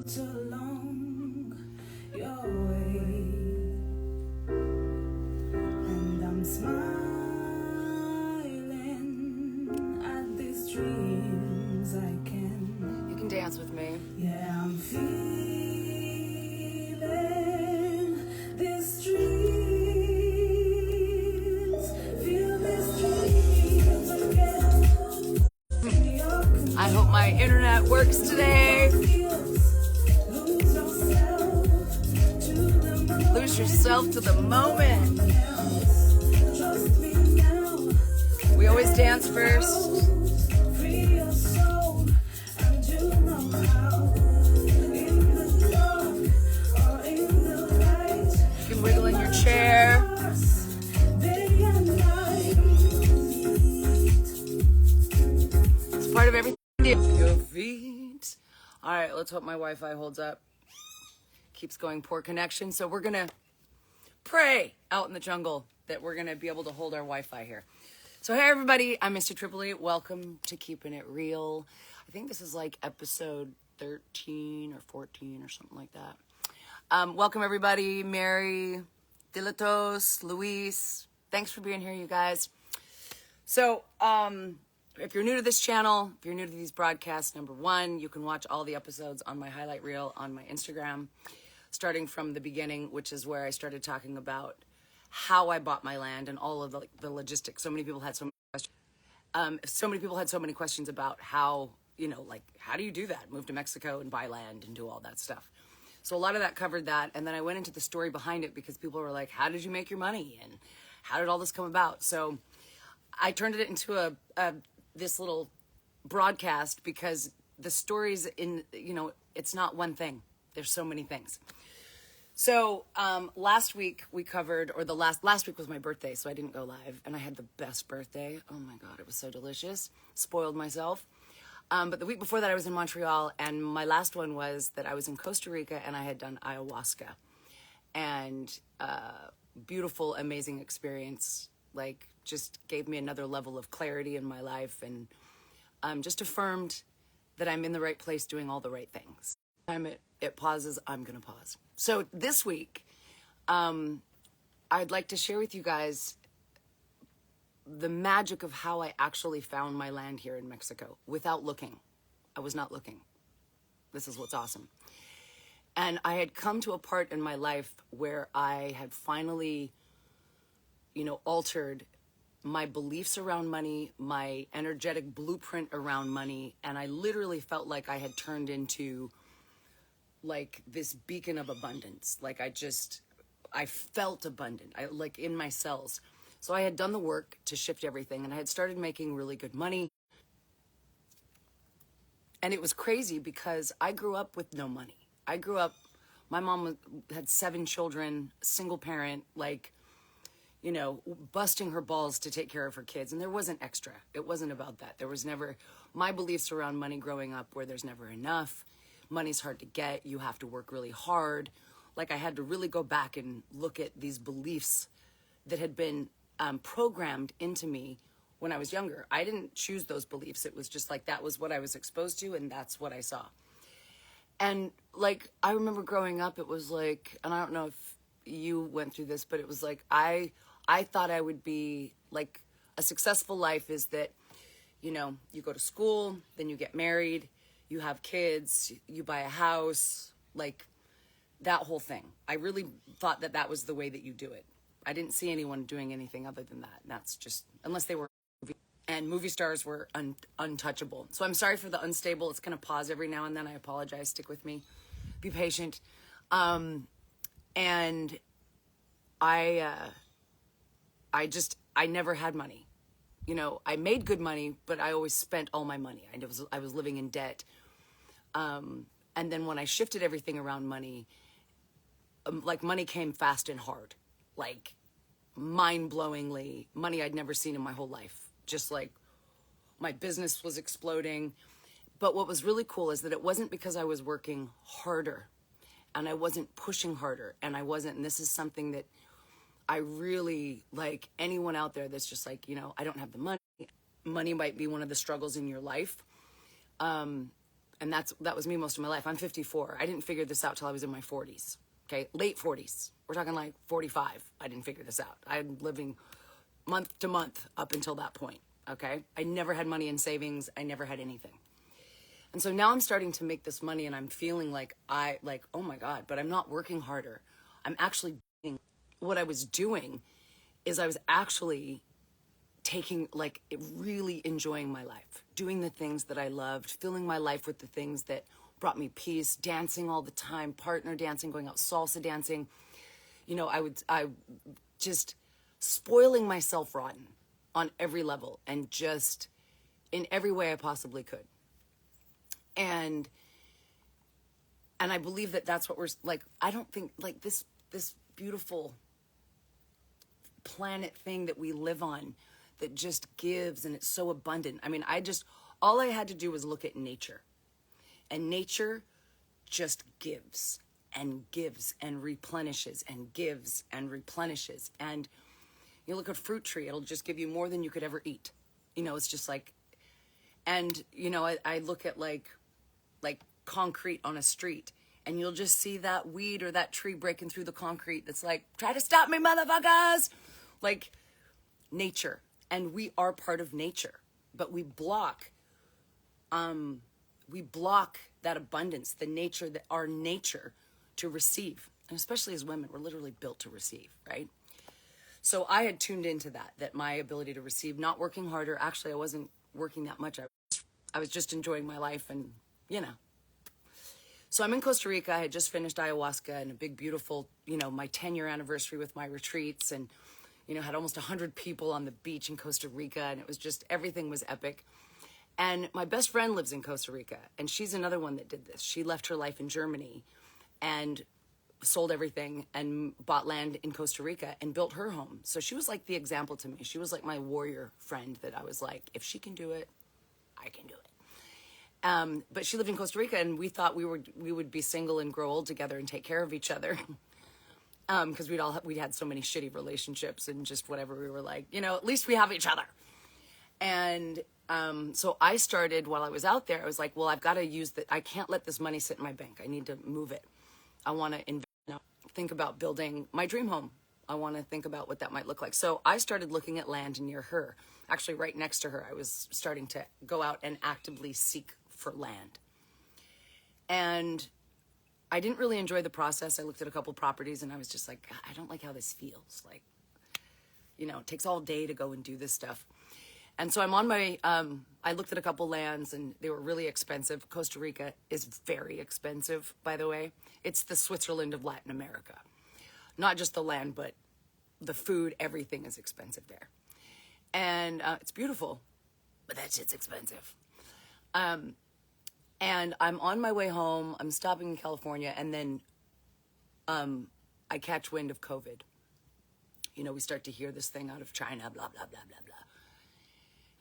walked along your way, and I'm smiling at these dreams I can. You can dance with me. Yeah, I'm feeling these dreams. Feel these dreams again. I hope my internet works today. Lose yourself to the moment. We always dance first. You can wiggle in your chair. It's part of everything. Your feet. All right, let's hope my Wi-Fi holds up. Keeps going, poor connection. So we're gonna pray out in the jungle that we're gonna be able to hold our Wi-Fi here. So hey everybody, I'm Misty Tripoli. Welcome to Keepin It Real. I think this is like episode 13 or 14 or something like that. Welcome everybody, Mary, Dilatos, Luis. Thanks for being here, you guys. So, if you're new to this channel, if you're new to these broadcasts, number one, you can watch all the episodes on my highlight reel on my Instagram, starting from the beginning, which is where I started talking about how I bought my land and all of the logistics. So many people had so many questions. About how, how do you do that? Move to Mexico and buy land and do all that stuff. So a lot of that covered that. And then I went into the story behind it because people were like, how did you make your money? And how did all this come about? So I turned it into this little broadcast because the stories it's not one thing. There's so many things. So last week we covered, or last week was my birthday, so I didn't go live, and I had the best birthday. Oh my God, it was so delicious. Spoiled myself. But the week before that I was in Montreal, and my last one was that I was in Costa Rica and I had done ayahuasca. And beautiful, amazing experience. Like, just gave me another level of clarity in my life, and just affirmed that I'm in the right place doing all the right things. Time it pauses, I'm gonna pause. So this week, I'd like to share with you guys the magic of how I actually found my land here in Mexico without looking. I was not looking. This is what's awesome. And I had come to a part in my life where I had finally, altered my beliefs around money, my energetic blueprint around money, and I literally felt like I had turned into like this beacon of abundance. Like I felt abundant, like in my cells. So I had done the work to shift everything, and I had started making really good money. And it was crazy because I grew up with no money. My mom had 7 children, single parent, busting her balls to take care of her kids. And there wasn't extra. It wasn't about that. There was never, my beliefs around money growing up where there's never enough. Money's hard to get. You have to work really hard. Like I had to really go back and look at these beliefs that had been programmed into me when I was younger. I didn't choose those beliefs. It was just like, that was what I was exposed to, and that's what I saw. And like, I remember growing up, it was like, and I don't know if you went through this, but it was like, I thought I would be like, a successful life is that, you go to school, then you get married, you have kids, you buy a house, like that whole thing. I really thought that was the way that you do it. I didn't see anyone doing anything other than that. That's just, unless they were, and movie stars were untouchable. So I'm sorry for the unstable. It's going to pause every now and then. I apologize. Stick with me. Be patient. And I never had money. I made good money, but I always spent all my money. I was living in debt. And then when I shifted everything around money, money came fast and hard, like mind-blowingly, money I'd never seen in my whole life. Just like my business was exploding. But what was really cool is that it wasn't because I was working harder and I wasn't pushing harder, and and this is something that I really, like anyone out there that's just like, I don't have the money. Money might be one of the struggles in your life. And that was me most of my life. I'm 54. I didn't figure this out till I was in my 40s. Okay, late 40s. We're talking like 45. I didn't figure this out. I'm living month to month up until that point. Okay, I never had money in savings. I never had anything. And so now I'm starting to make this money, and I'm feeling like oh my God, but I'm not working harder. I'm actually doing what I was doing is I was actually taking, like, really enjoying my life, doing the things that I loved, filling my life with the things that brought me peace, dancing all the time, partner dancing, going out salsa dancing. You know, I just spoiling myself rotten on every level and just in every way I possibly could. And I believe that that's what we're like. I don't think like this beautiful planet thing that we live on that just gives, and it's so abundant. I mean, all I had to do was look at nature, and nature just gives and gives and replenishes and gives and replenishes. And you look at a fruit tree, it'll just give you more than you could ever eat. You know, it's just like, and you know, I look at like concrete on a street, and you'll just see that weed or that tree breaking through the concrete that's like, try to stop me, motherfuckers. Like nature. And we are part of nature, but we block that abundance, the nature, that our nature to receive. And especially as women, we're literally built to receive, right? So I had tuned into that my ability to receive, not working harder. Actually, I wasn't working that much. I was just enjoying my life, and you know. So I'm in Costa Rica. I had just finished ayahuasca and a big, beautiful, you know, my 10-year anniversary with my retreats, and you know, had almost 100 people on the beach in Costa Rica, and it was just, everything was epic. And my best friend lives in Costa Rica, and she's another one that did this. She left her life in Germany and sold everything and bought land in Costa Rica and built her home. So she was like the example to me. She was like my warrior friend that I was like, if she can do it, I can do it. But she lived in Costa Rica, and we thought we would be single and grow old together and take care of each other. Because we'd had so many shitty relationships and just whatever. We were like, you know, at least we have each other. And so I started, while I was out there, I was like, well, I've got to use that. I can't let this money sit in my bank. I need to move it. I want to think about building my dream home. I want to think about what that might look like. So I started looking at land near her, actually right next to her. I was starting to go out and actively seek for land. And I didn't really enjoy the process. I looked at a couple properties, and I was just like, God, I don't like how this feels. Like, you know, it takes all day to go and do this stuff. And so I'm on my, I looked at a couple lands, and they were really expensive. Costa Rica is very expensive, by the way. It's the Switzerland of Latin America. Not just the land, but the food, everything is expensive there. And it's beautiful, but that shit's expensive. And I'm on my way home. I'm stopping in California, and then I catch wind of COVID. You know, we start to hear this thing out of China, blah, blah, blah, blah, blah.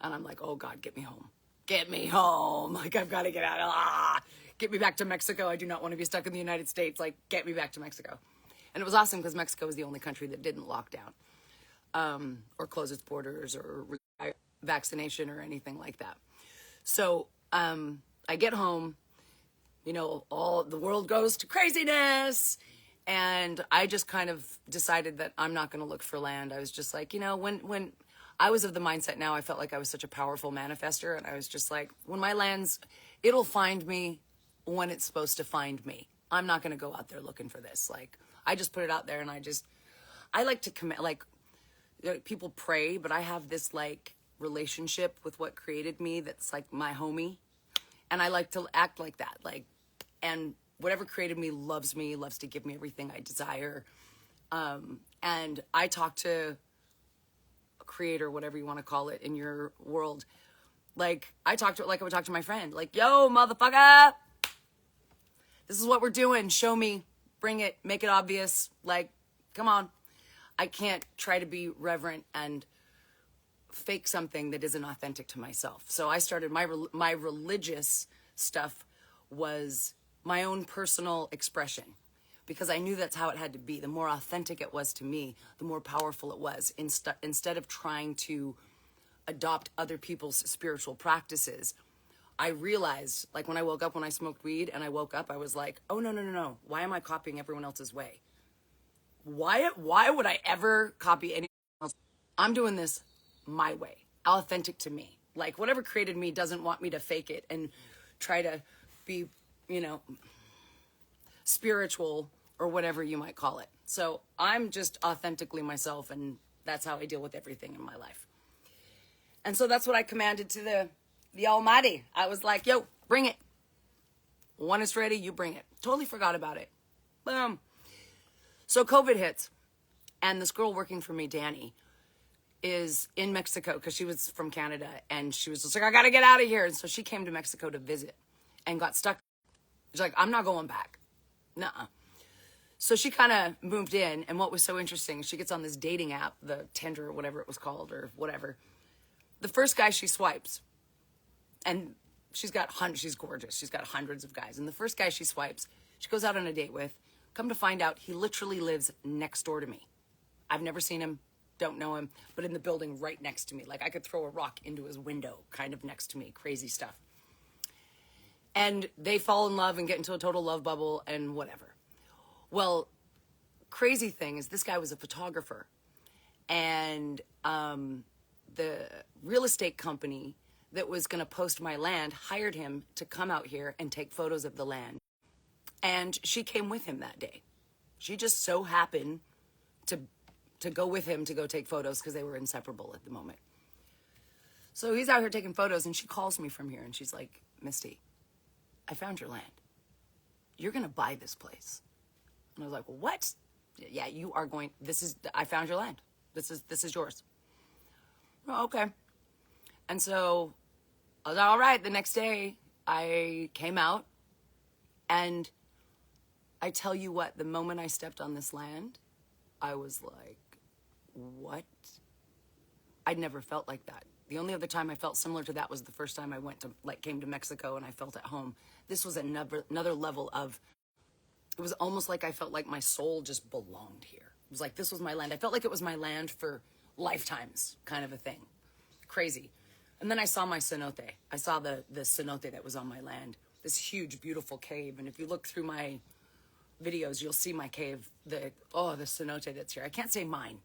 And I'm like, oh, God, get me home. Get me home. Like, I've got to get out. Get me back to Mexico. I do not want to be stuck in the United States. Like, get me back to Mexico. And it was awesome because Mexico was the only country that didn't lock down or close its borders or require vaccination or anything like that. So I get home, you know, all the world goes to craziness. And I just kind of decided that I'm not going to look for land. I was just like, you know, when I was of the mindset now, I felt like I was such a powerful manifester. And I was just like, when my land's, it'll find me when it's supposed to find me. I'm not going to go out there looking for this. Like, I just put it out there, and I like to commit, like, people pray, but I have this like relationship with what created me that's like my homie. And I like to act like that. Like, and whatever created me loves to give me everything I desire. And I talk to a creator, whatever you want to call it in your world. Like, I talk to it like I would talk to my friend. Like, yo, motherfucker, this is what we're doing. Show me, bring it, make it obvious. Like, come on. I can't try to be reverent and fake something that isn't authentic to myself. So I started my religious stuff was my own personal expression, because I knew that's how it had to be. The more authentic it was to me, the more powerful it was. Instead of trying to adopt other people's spiritual practices, I realized, like when I woke up, when I smoked weed and I woke up, I was like, oh, no, no, no, no. Why am I copying everyone else's way? Why would I ever copy anyone else? I'm doing this my way, authentic to me. Like whatever created me doesn't want me to fake it and try to be, you know, spiritual or whatever you might call it. So I'm just authentically myself, and that's how I deal with everything in my life. And so that's what I commanded to the Almighty. I was like, yo, bring it. When it's ready, you bring it. Totally forgot about it. Boom. So COVID hits, and this girl working for me, Danny, is in Mexico because she was from Canada, and she was just like, I got to get out of here. And so she came to Mexico to visit and got stuck. She's like, I'm not going back. Nuh-uh. So she kind of moved in, and what was so interesting, she gets on this dating app, the Tinder or whatever it was called or whatever. The first guy she swipes, and she's gorgeous. She's got hundreds of guys. And the first guy she swipes, she goes out on a date with. Come to find out, he literally lives next door to me. I've never seen him, don't know him, but in the building right next to me. Like I could throw a rock into his window, kind of next to me. Crazy stuff. And they fall in love and get into a total love bubble and whatever. Well, crazy thing is this guy was a photographer, and the real estate company that was going to post my land hired him to come out here and take photos of the land. And she came with him that day. She just so happened to go with him to go take photos because they were inseparable at the moment. So he's out here taking photos, and she calls me from here, and she's like, Misty, I found your land. You're going to buy this place. And I was like, well, what? Yeah, you are going, I found your land. This is yours. Oh, okay. And so I was like, all right. The next day I came out, and I tell you what, the moment I stepped on this land, I was like, what? I'd never felt like that. The only other time I felt similar to that was the first time I came to Mexico and I felt at home. This was another level of, it was almost like I felt like my soul just belonged here. It was like, this was my land. I felt like it was my land for lifetimes, kind of a thing. Crazy. And then I saw my cenote. I saw the cenote that was on my land. This huge, beautiful cave. And if you look through my videos, you'll see my cave, the cenote that's here. I can't say mine.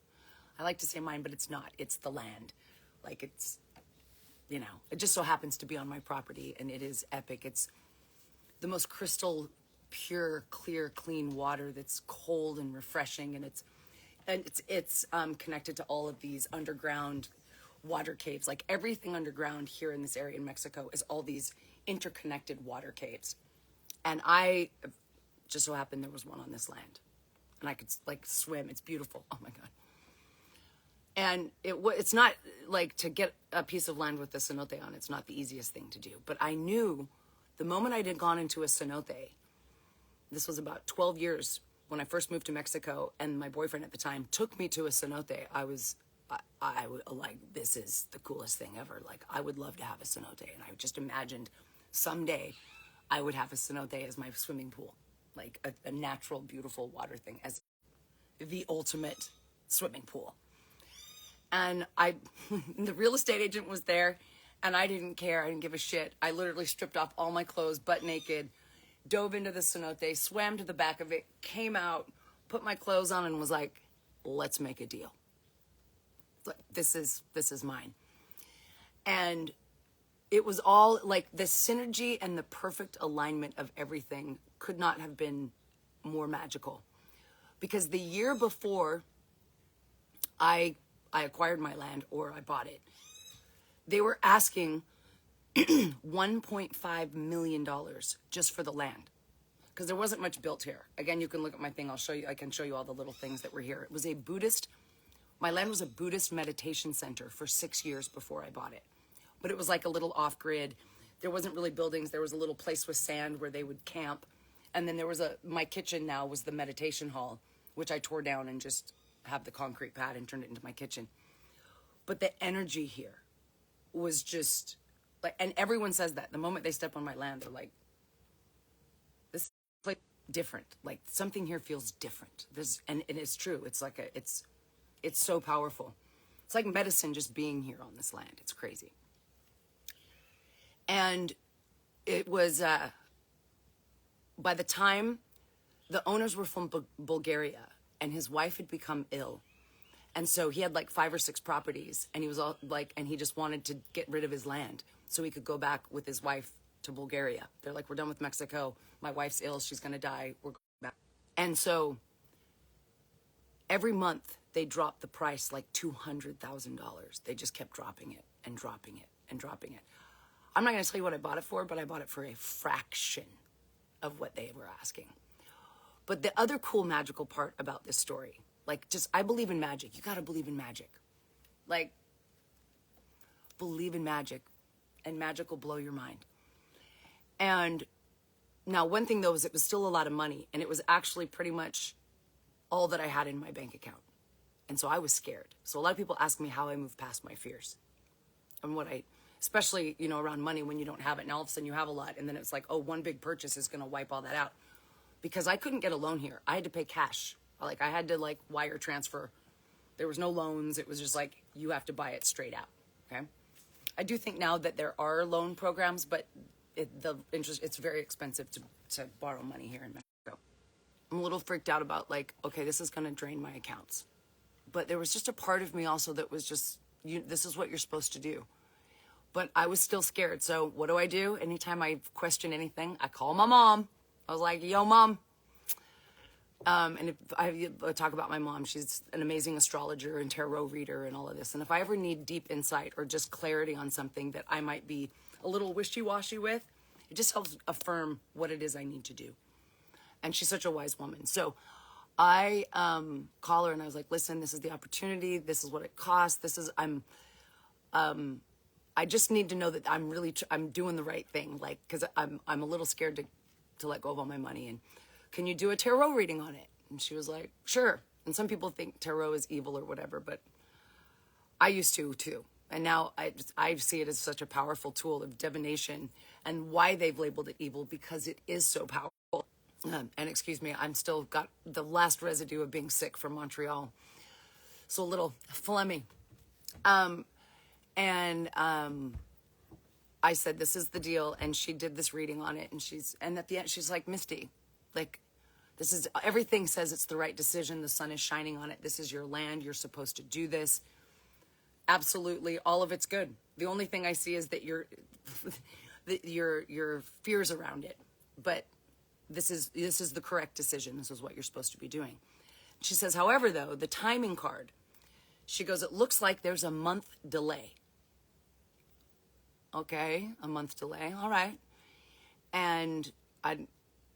I like to say mine, but it's not. It's the land. Like it's, it just so happens to be on my property, and it is epic. It's the most crystal, pure, clear, clean water that's cold and refreshing, and it's connected to all of these underground water caves. Like everything underground here in this area in Mexico is all these interconnected water caves. And I just so happened there was one on this land, and I could like swim. It's beautiful. Oh my God. And it's not like to get a piece of land with the cenote on, it's not the easiest thing to do. But I knew the moment I had gone into a cenote, this was about 12 years when I first moved to Mexico, and my boyfriend at the time took me to a cenote. I was like, this is the coolest thing ever. Like, I would love to have a cenote. And I just imagined someday I would have a cenote as my swimming pool, like a natural, beautiful water thing as the ultimate swimming pool. And the real estate agent was there, and I didn't care. I didn't give a shit. I literally stripped off all my clothes, butt naked, dove into the cenote, swam to the back of it, came out, put my clothes on, and was like, let's make a deal. This is mine. And it was all like the synergy and the perfect alignment of everything could not have been more magical. Because the year before I acquired my land, or I bought it, they were asking $1.5 million just for the land, because there wasn't much built here. Again, you can look at my thing. I can show you all the little things that were here. It was my land was a Buddhist meditation center for 6 years before I bought it. But it was like a little off-grid. There wasn't really buildings. There was a little place with sand where they would camp. And then there was my kitchen now was the meditation hall, which I tore down and just have the concrete pad and turned it into my kitchen. But the energy here was just like, and everyone says that the moment they step on my land, they're like, this is like different. Like something here feels different. And it's true. It's like it's so powerful. It's like medicine just being here on this land. It's crazy. And it was, by the time the owners were from Bulgaria and his wife had become ill. And so he had like 5 or 6 properties, and he was all like, and he just wanted to get rid of his land so he could go back with his wife to Bulgaria. They're like, we're done with Mexico. My wife's ill. She's going to die. We're going back. And so every month they dropped the price like $200,000. They just kept dropping it and dropping it and dropping it. I'm not going to tell you what I bought it for, but I bought it for a fraction of what they were asking. But the other cool magical part about this story, like, just, I believe in magic. You got to believe in magic. Like, believe in magic, and magic will blow your mind. And now, one thing though is it was still a lot of money, and it was actually pretty much all that I had in my bank account. And so I was scared. So a lot of people ask me how I move past my fears and what I, especially, you know, around money when you don't have it. Now all of a sudden you have a lot, and then it's like, oh, one big purchase is going to wipe all that out. Because I couldn't get a loan here. I had to pay cash. Like, I had to like wire transfer. There was no loans. It was just like, you have to buy it straight out. Okay. I do think now that there are loan programs, but the interest, it's very expensive to borrow money here in Mexico. I'm a little freaked out about like, okay, this is going to drain my accounts. But there was just a part of me also that was just, this is what you're supposed to do. But I was still scared. So what do? Anytime I question anything, I call my mom. I was like, yo, Mom. And if I talk about my mom, she's an amazing astrologer and tarot reader and all of this. And if I ever need deep insight or just clarity on something that I might be a little wishy-washy with, it just helps affirm what it is I need to do. And she's such a wise woman. So I call her and I was like, listen, this is the opportunity. This is what it costs. I just need to know that I'm really, I'm doing the right thing. Like, cause I'm a little scared to let go of all my money. And can you do a tarot reading on it? And she was like, sure. And some people think tarot is evil or whatever, but I used to too. And now I see it as such a powerful tool of divination, and why they've labeled it evil, because it is so powerful. And excuse me, I'm still got the last residue of being sick from Montreal. So a little phlegmy. I said, this is the deal. And she did this reading on it. And at the end, she's like, Misty, like, this is, everything says it's the right decision. The sun is shining on it. This is your land. You're supposed to do this. Absolutely. All of it's good. The only thing I see is that your fears around it. But this is the correct decision. This is what you're supposed to be doing. She says, however, though, the timing card, she goes, it looks like there's a month delay. Okay, a month delay. All right. And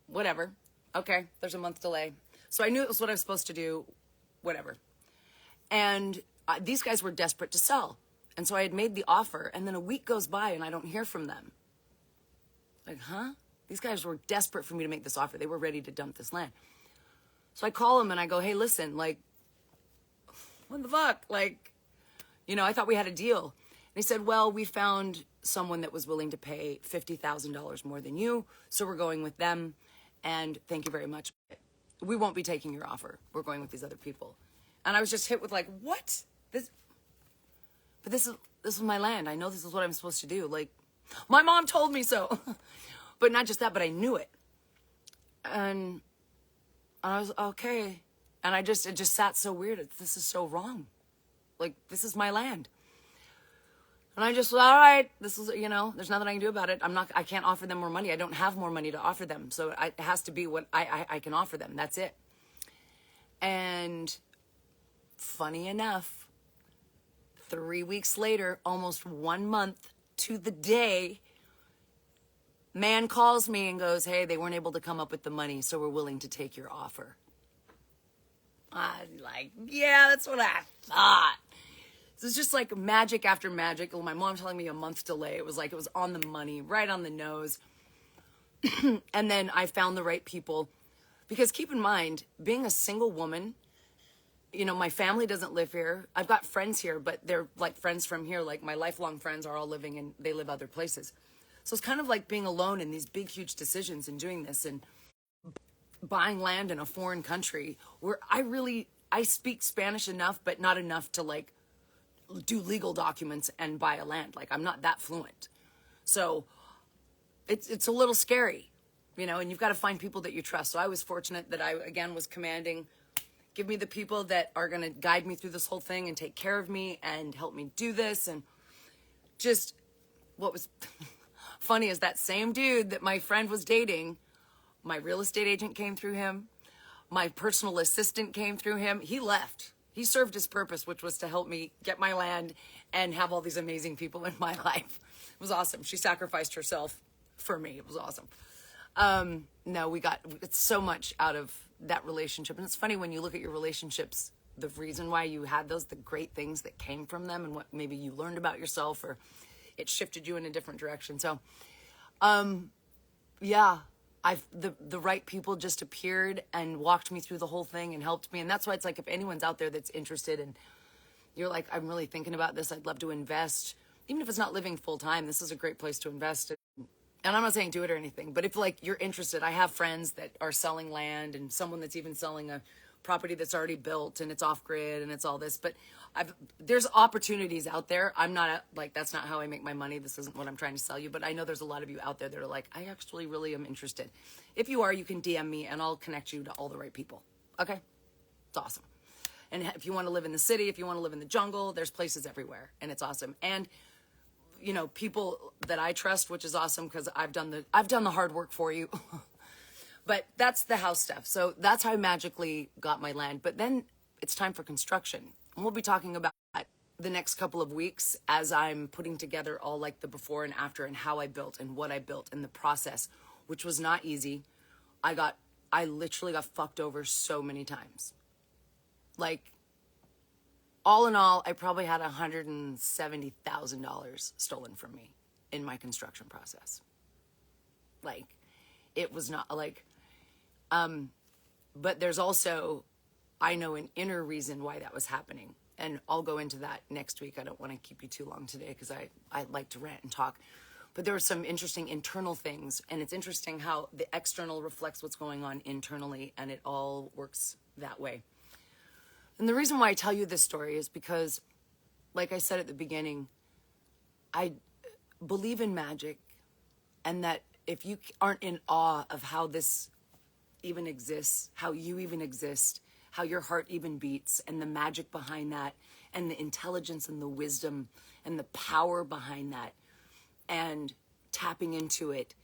whatever. Okay, there's a month delay. So I knew it was what I was supposed to do, whatever. And these guys were desperate to sell. And so I had made the offer, and then a week goes by and I don't hear from them. Like, huh? These guys were desperate for me to make this offer. They were ready to dump this land. So I call them and I go, hey, listen, like, what the fuck? Like, you know, I thought we had a deal. And he said, well, we found someone that was willing to pay $50,000 more than you, so we're going with them, and thank you very much. We won't be taking your offer. We're going with these other people. And I was just hit with like, what? This is my land. I know this is what I'm supposed to do. Like, my mom told me so. But not just that, but I knew it. And I was okay. And it just sat so weird. This is so wrong. Like, this is my land. And I just, all right, this is, you know, there's nothing I can do about it. I can't offer them more money. I don't have more money to offer them. So it has to be what I can offer them. That's it. And funny enough, 3 weeks later, almost 1 month to the day, man calls me and goes, hey, they weren't able to come up with the money, so we're willing to take your offer. I'm like, yeah, that's what I thought. So it's just like magic after magic. My mom telling me a month delay. It was like, it was on the money, right on the nose. And then I found the right people. Because keep in mind, being a single woman, you know, my family doesn't live here. I've got friends here, but they're like friends from here. Like my lifelong friends are all living and they live other places. So it's kind of like being alone in these big, huge decisions and doing this and buying land in a foreign country where I speak Spanish enough, but not enough to like do legal documents and buy a land. Like, I'm not that fluent. So it's a little scary, and you've got to find people that you trust. So I was fortunate that I, again, was commanding, give me the people that are going to guide me through this whole thing and take care of me and help me do this. And just what was funny is that same dude that my friend was dating, my real estate agent came through him. My personal assistant came through him. He left. He served his purpose, which was to help me get my land and have all these amazing people in my life. It was awesome. She sacrificed herself for me. It was awesome. No, we got so much out of that relationship. And it's funny when you look at your relationships, the reason why you had those, the great things that came from them and what maybe you learned about yourself or it shifted you in a different direction. So, yeah, the right people just appeared and walked me through the whole thing and helped me. And that's why it's like, if anyone's out there that's interested and you're like, I'm really thinking about this, I'd love to invest. Even if it's not living full time, this is a great place to invest. And I'm not saying do it or anything, but if like you're interested, I have friends that are selling land and someone that's even selling a property that's already built and it's off grid and it's all this, but there's opportunities out there. I'm not like, that's not how I make my money. This isn't what I'm trying to sell you, but I know there's a lot of you out there that are like, I actually really am interested. If you are, you can DM me and I'll connect you to all the right people. Okay. It's awesome. And if you want to live in the city, if you want to live in the jungle, there's places everywhere and it's awesome. And people that I trust, which is awesome because I've done the hard work for you. But that's the house stuff. So that's how I magically got my land. But then it's time for construction. And we'll be talking about that the next couple of weeks as I'm putting together all like the before and after and how I built and what I built and the process, which was not easy. I literally got fucked over so many times. Like, all in all, I probably had $170,000 stolen from me in my construction process. Like, it was not like, but there's also, I know an inner reason why that was happening. And I'll go into that next week. I don't want to keep you too long today because I like to rant and talk. But there were some interesting internal things. And it's interesting how the external reflects what's going on internally. And it all works that way. And the reason why I tell you this story is because, like I said at the beginning, I believe in magic, and that if you aren't in awe of how this even exists, how you even exist, how your heart even beats, and the magic behind that, and the intelligence and the wisdom and the power behind that, and tapping into it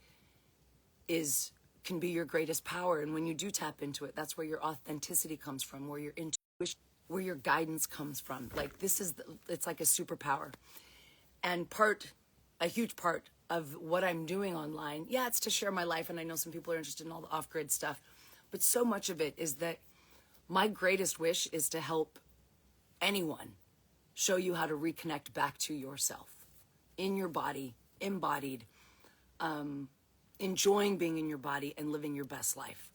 can be your greatest power. And when you do tap into it, that's where your authenticity comes from, where your intuition, where your guidance comes from. Like, it's like a superpower. And a huge part of what I'm doing online, yeah, it's to share my life. And I know some people are interested in all the off-grid stuff, but so much of it is that my greatest wish is to help anyone show you how to reconnect back to yourself in your body, embodied, enjoying being in your body and living your best life.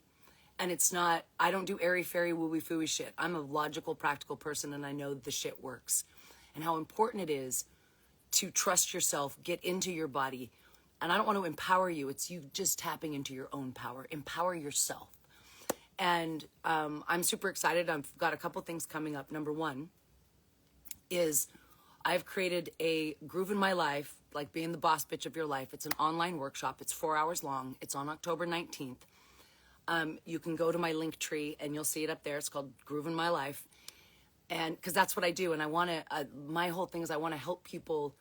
And I don't do airy-fairy, wooey-fooey shit. I'm a logical, practical person, and I know the shit works. And how important it is to trust yourself, get into your body. And I don't want to empower you. It's you just tapping into your own power. Empower yourself. And I'm super excited. I've got a couple things coming up. Number one is I've created a Groovin My Life, like being the boss bitch of your life. It's an online workshop. It's 4 hours long. It's on October 19th. You can go to my link tree and you'll see it up there. It's called Groovin My Life. And because that's what I do. And I want to, my whole thing is I want to help people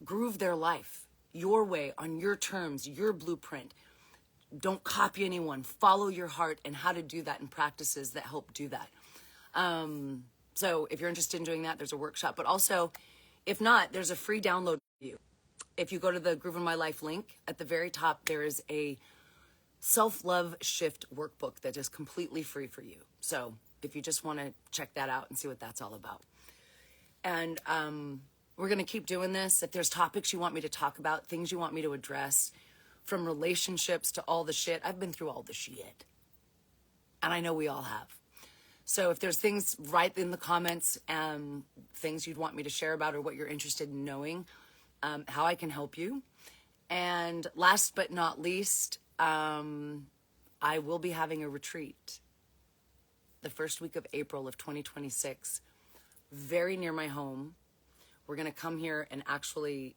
groove their life your way, on your terms, your blueprint. Don't copy anyone. Follow your heart and how to do that and practices that help do that. So if you're interested in doing that, there's a workshop. But also, if not, there's a free download for you. If you go to the Groovin My Life link, at the very top, there is a self-love shift workbook that is completely free for you. So if you just want to check that out and see what that's all about. And we're going to keep doing this. If there's topics you want me to talk about, things you want me to address, from relationships to all the shit, I've been through all the shit. And I know we all have. So if there's things, write in the comments, things you'd want me to share about or what you're interested in knowing, how I can help you. And last but not least, I will be having a retreat the first week of April of 2026, very near my home. We're going to come here and actually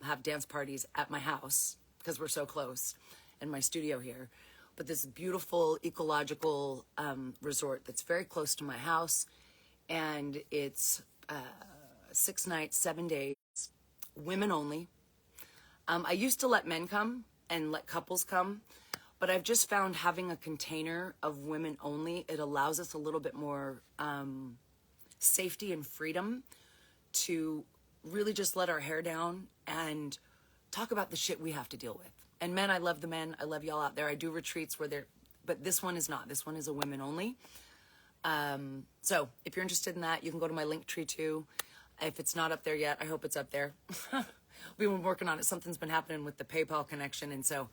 have dance parties at my house. because we're so close in my studio here. But this beautiful ecological resort that's very close to my house. And it's 6 nights, 7 days, women only. I used to let men come and let couples come, but I've just found having a container of women only, it allows us a little bit more safety and freedom to really just let our hair down and talk about the shit we have to deal with. And men, I love the men. I love y'all out there. I do retreats where they're, but this one is not. This one is a women only. So if you're interested in that, you can go to my link tree too. If it's not up there yet, I hope it's up there. We've been working on it. Something's been happening with the PayPal connection. And so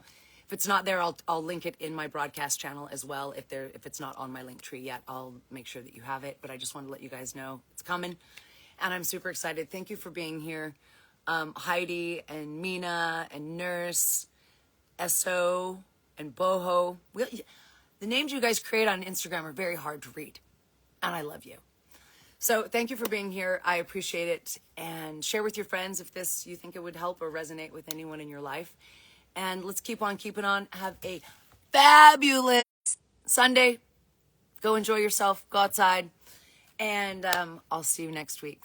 if it's not there, I'll link it in my broadcast channel as well. If it's not on my link tree yet, I'll make sure that you have it. But I just want to let you guys know it's coming. And I'm super excited. Thank you for being here. Heidi and Mina and Nurse, SO and Boho. The names you guys create on Instagram are very hard to read. And I love you. So thank you for being here. I appreciate it. And share with your friends if you think it would help or resonate with anyone in your life. And let's keep on keeping on. Have a fabulous Sunday. Go enjoy yourself. Go outside. And I'll see you next week.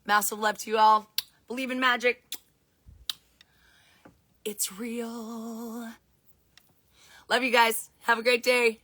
Massive love to you all. Believe in magic. It's real. Love you guys. Have a great day.